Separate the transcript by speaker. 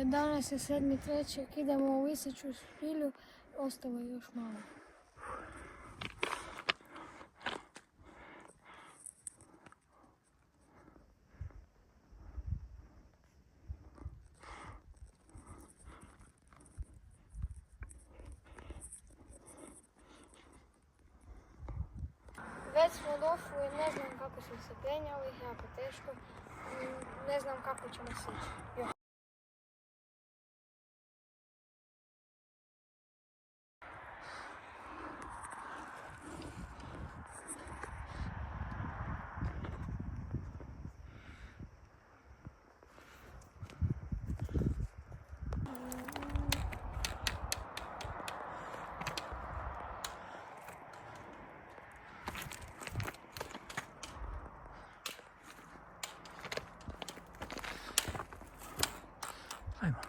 Speaker 1: Danas je 7.3. Idemo u Viseću spilju, ostalo je još malo. Već smo došli, ne znam kako smo se penjali, jako teško, ne znam kako ćemo sići.
Speaker 2: Ajmo.